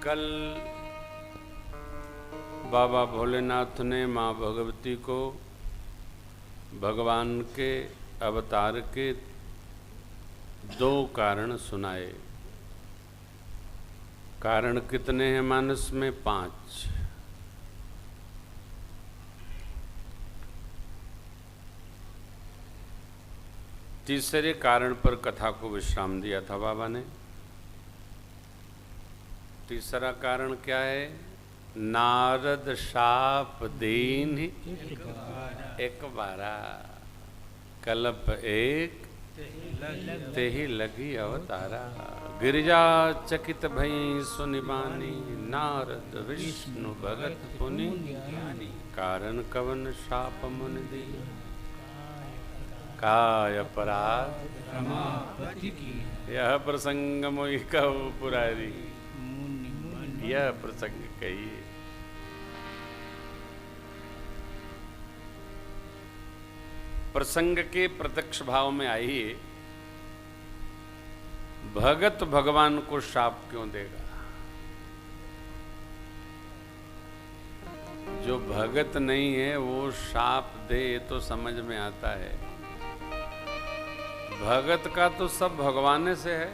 कल बाबा भोलेनाथ ने माँ भगवती को भगवान के अवतार के 2 कारण सुनाए। कारण कितने हैं मानस में? 5। तीसरे कारण पर कथा को विश्राम दिया था बाबा ने। तीसरा कारण क्या है? नारद शाप दीन एक बारा, कल्प एक तेहि लगी अवतारा। गिरिजा चकित भई सुनिबानी, नारद विष्णु भगत पुनि। कारण कवन शाप मुनि दी, काय अपराध रमापति की। यह प्रसंग मोहि कहु पुरारी। यह प्रसंग कहिए। प्रसंग के प्रत्यक्ष भाव में आइए। भगत भगवान को शाप क्यों देगा? जो भगत नहीं है वो शाप दे तो समझ में आता है। भगत का तो सब भगवान से है,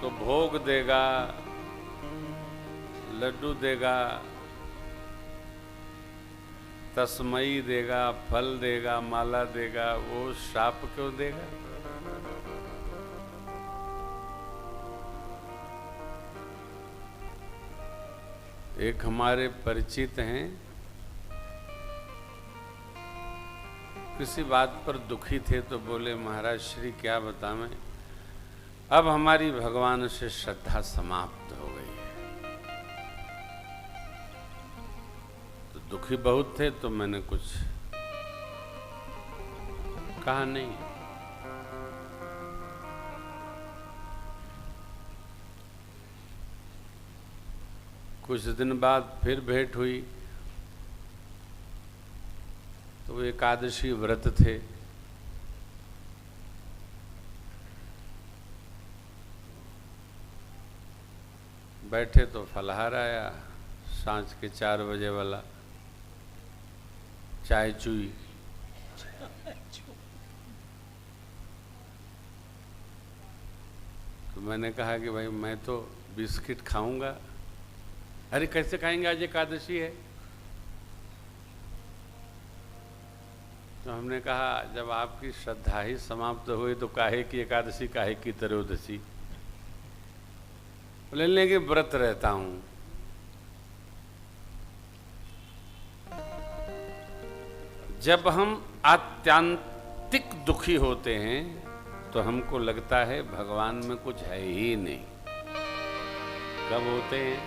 तो भोग देगा, लड्डू देगा, तस्मई देगा, फल देगा, माला देगा, वो शाप क्यों देगा? एक हमारे परिचित हैं, किसी बात पर दुखी थे तो बोले, महाराज श्री क्या बताएं, अब हमारी भगवान से श्रद्धा समाप्त हो गई है। तो दुखी बहुत थे तो मैंने कुछ कहा नहीं। कुछ दिन बाद फिर भेंट हुई तो वो एकादशी व्रत थे। बैठे तो फलहार आया, सांझ के 4 बजे वाला चाय चुई। तो मैंने कहा कि भाई मैं तो बिस्किट खाऊंगा। अरे कैसे खाएंगे, आज एकादशी है। तो हमने कहा जब आपकी श्रद्धा ही समाप्त हुई तो काहे की एकादशी, काहे की त्रयोदशी। बोले लेकिन व्रत रहता हूं। जब हम आत्यांतिक दुखी होते हैं तो हमको लगता है भगवान में कुछ है ही नहीं। कब होते हैं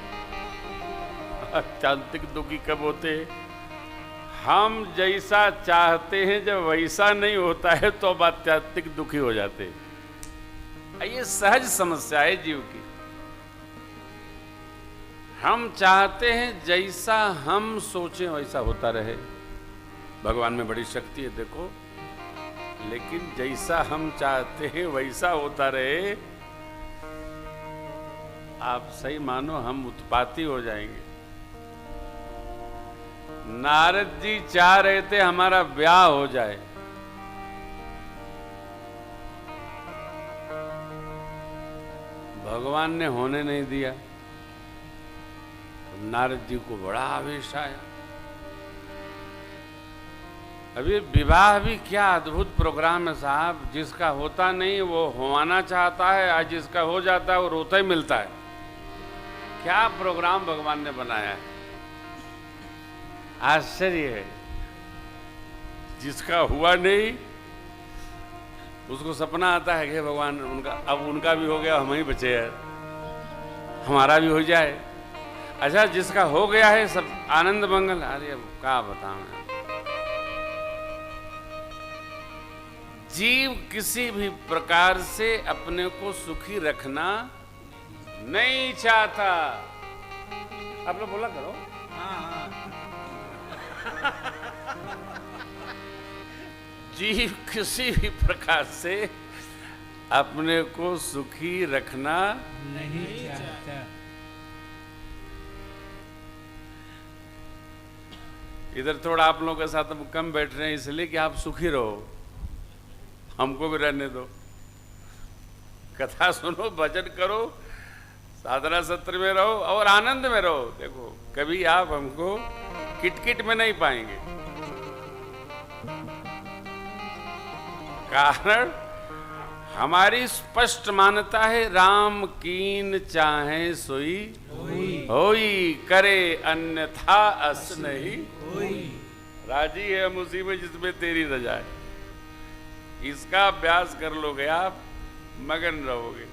आत्यांतिक दुखी? कब होते हैं? हम जैसा चाहते हैं जब वैसा नहीं होता है तो अब आत्यांतिक दुखी हो जाते हैं। ये सहज समस्या है जीव की। हम चाहते हैं जैसा हम सोचें वैसा होता रहे। भगवान में बड़ी शक्ति है देखो, लेकिन जैसा हम चाहते हैं वैसा होता रहे, आप सही मानो हम उत्पाती हो जाएंगे। नारद जी चाह रहे थे हमारा ब्याह हो जाए, भगवान ने होने नहीं दिया। नारद जी को बड़ा आवेश आया। अभी विवाह भी क्या अद्भुत प्रोग्राम है साहब। जिसका होता नहीं वो होवाना चाहता है, आज जिसका हो जाता है वो रोता ही मिलता है। क्या प्रोग्राम भगवान ने बनाया है, आश्चर्य है। जिसका हुआ नहीं उसको सपना आता है कि भगवान उनका, अब उनका भी हो गया, हम ही बचे हैं, हमारा भी हो जाए। अच्छा जिसका हो गया है सब आनंद मंगल। अरे अब क्या बताऊं, जीव किसी भी प्रकार से अपने को सुखी रखना नहीं चाहता। आप लोग बोला करो। जीव किसी भी प्रकार से अपने को सुखी रखना नहीं चाहता। इधर थोड़ा आप लोगों के साथ हम कम बैठ रहे हैं इसलिए कि आप सुखी रहो, हमको भी रहने दो। कथा सुनो, भजन करो, साधना सत्र में रहो और आनंद में रहो। देखो कभी आप हमको किटकिट में नहीं पाएंगे। कारण हमारी स्पष्ट मान्यता है, राम कीन चाहे सोई होई, करे अन्यथा अस नहीं राजी है हम उसी में जिसमें तेरी रजा है। इसका अभ्यास कर लोगे आप, मगन रहोगे।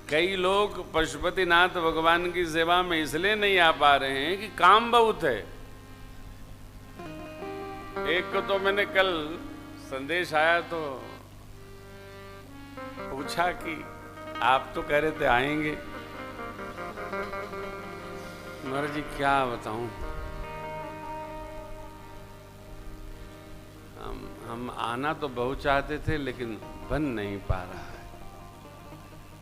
कई लोग पशुपतिनाथ भगवान की सेवा में इसलिए नहीं आ पा रहे हैं कि काम बहुत है। एक को तो मैंने कल संदेश आया तो पूछा कि आप तो कह रहे थे आएंगे। महाराज जी क्या बताऊं, हम आना तो बहुत चाहते थे लेकिन बन नहीं पा रहा है।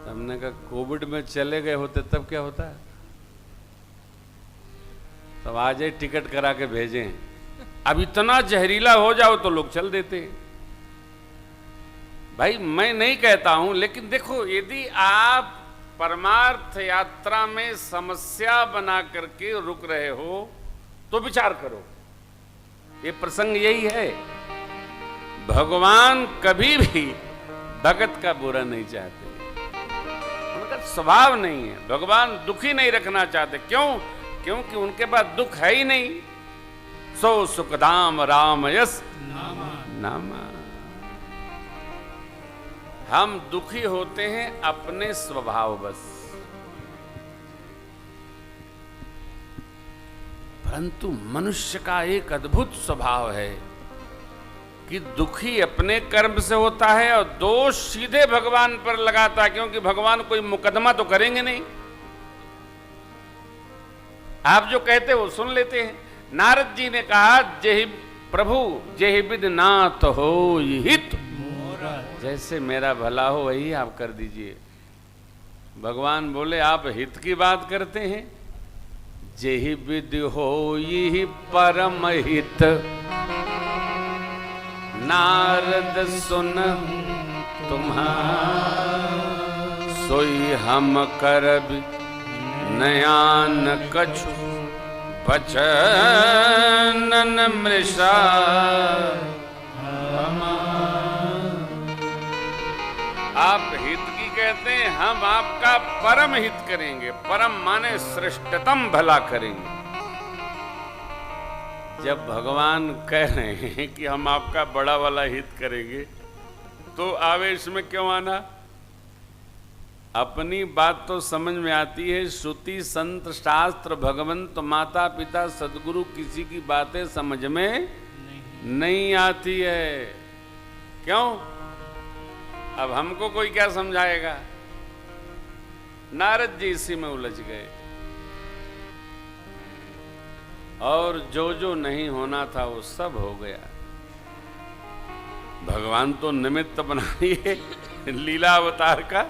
हमने कहा कोविड में चले गए होते तब क्या होता है, तब आज ही टिकट करा के भेजें। अब इतना जहरीला हो जाओ तो लोग चल देते। भाई मैं नहीं कहता हूं, लेकिन देखो यदि आप परमार्थ यात्रा में समस्या बना करके रुक रहे हो तो विचार करो। ये प्रसंग यही है, भगवान कभी भी भगत का बुरा नहीं चाहते, उनका स्वभाव नहीं है। भगवान दुखी नहीं रखना चाहते। क्यों? क्योंकि उनके पास दुख है ही नहीं। सो सुखदाम राम यस नामा। हम दुखी होते हैं अपने स्वभाव बस, परंतु मनुष्य का एक अद्भुत स्वभाव है कि दुखी अपने कर्म से होता है और दोष सीधे भगवान पर लगाता है, क्योंकि भगवान कोई मुकदमा तो करेंगे नहीं। आप जो कहते हो सुन लेते हैं। नारद जी ने कहा जेहि प्रभु जेहि विद नाथ हो हित, जैसे मेरा भला हो वही आप कर दीजिए। भगवान बोले आप हित की बात करते हैं, जेहि विद हो यही परम हित, नारद सुन तुम्हारा, सोई हम करब नयान कछु, बचनन मृषा। आप हित की कहते हैं, हम आपका परम हित करेंगे। परम माने श्रेष्ठतम भला करेंगे। जब भगवान कह रहे हैं कि हम आपका बड़ा वाला हित करेंगे तो आवेश में क्यों आना? अपनी बात तो समझ में आती है। श्रुति संत शास्त्र भगवंत माता पिता सदगुरु किसी की बातें समझ में नहीं आती है। क्यों? अब हमको कोई क्या समझाएगा? नारद जी इसी में उलझ गए और जो जो नहीं होना था वो सब हो गया। भगवान तो निमित्त बना दिए लीला अवतार का।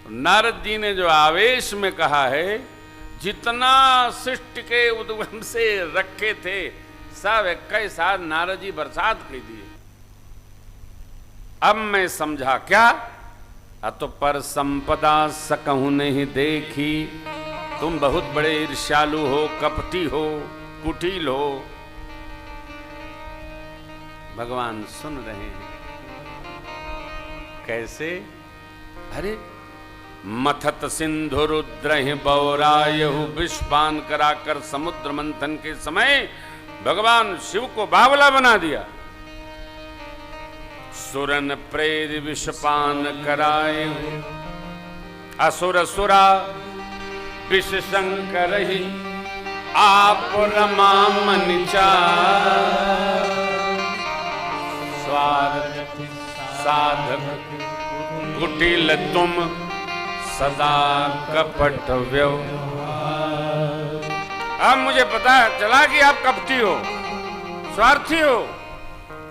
नारद जी ने जो आवेश में कहा है, जितना सृष्टि के उद्गम से रखे थे सब 21 साल नारद जी बरसात कर दिए। अब मैं समझा क्या? अतो पर संपदा सकहु नहीं देखी, तुम बहुत बड़े ईर्ष्यालु हो, कपटी हो, कुटिल हो। भगवान सुन रहे हैं। कैसे? अरे मथत सिंधु रुद्र बौरायहु, विषपान कराकर समुद्र मंथन के समय भगवान शिव को बावला बना दिया। सुरन प्रेर विषपान कराए, असुर सुरा विष शंकर ही, आप रमा मनिचा, स्वार्थ साधक कुटिल तुम, सदा कपट व्यवहार। अब मुझे पता चला कि आप कपटी हो, स्वार्थी हो।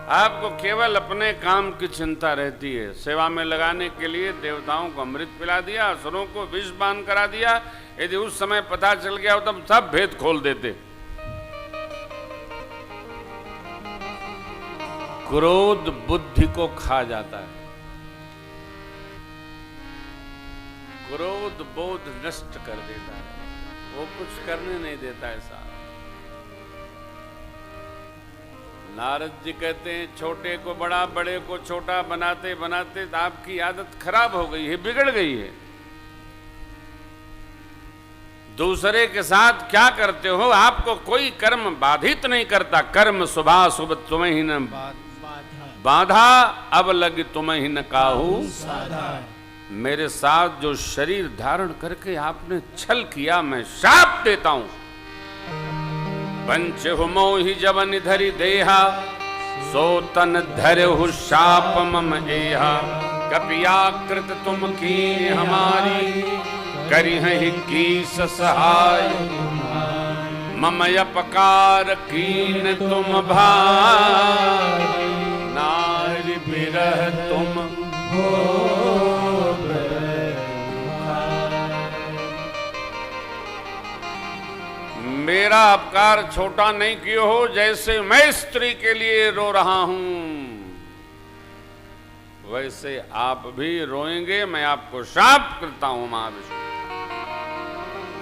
आपको केवल अपने काम की चिंता रहती है। सेवा में लगाने के लिए देवताओं को अमृत पिला दिया, असुरों को विष पान करा दिया। यदि उस समय पता चल गया हो तब सब भेद खोल देते। क्रोध बुद्धि को खा जाता है, क्रोध बोध नष्ट कर देता है, वो कुछ करने नहीं देता ऐसा। नारद जी कहते हैं छोटे को बड़ा, बड़े को छोटा बनाते बनाते तो आपकी आदत खराब हो गई है, बिगड़ गई है। दूसरे के साथ क्या करते हो, आपको कोई कर्म बाधित नहीं करता। कर्म शुभा शुभ तुम्हें ही न बाधा, अब लग तुम्हें ही न काहू। मेरे साथ जो शरीर धारण करके आपने छल किया, मैं शाप देता हूं। पंच मोहि जवन धरि देहा, सो तन धरहु शाप मम एहा। कपियाकृत तुम की हमारी, करिहि कीस सहाय। मम अपकार कीन तुम भाई, नारि बिरह तुम हो। मेरा अपकार छोटा नहीं किए हो, जैसे मैं स्त्री के लिए रो रहा हूं वैसे आप भी रोएंगे। मैं आपको शाप करता हूं महाविष्णु।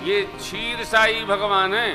ये क्षीरसाई भगवान है।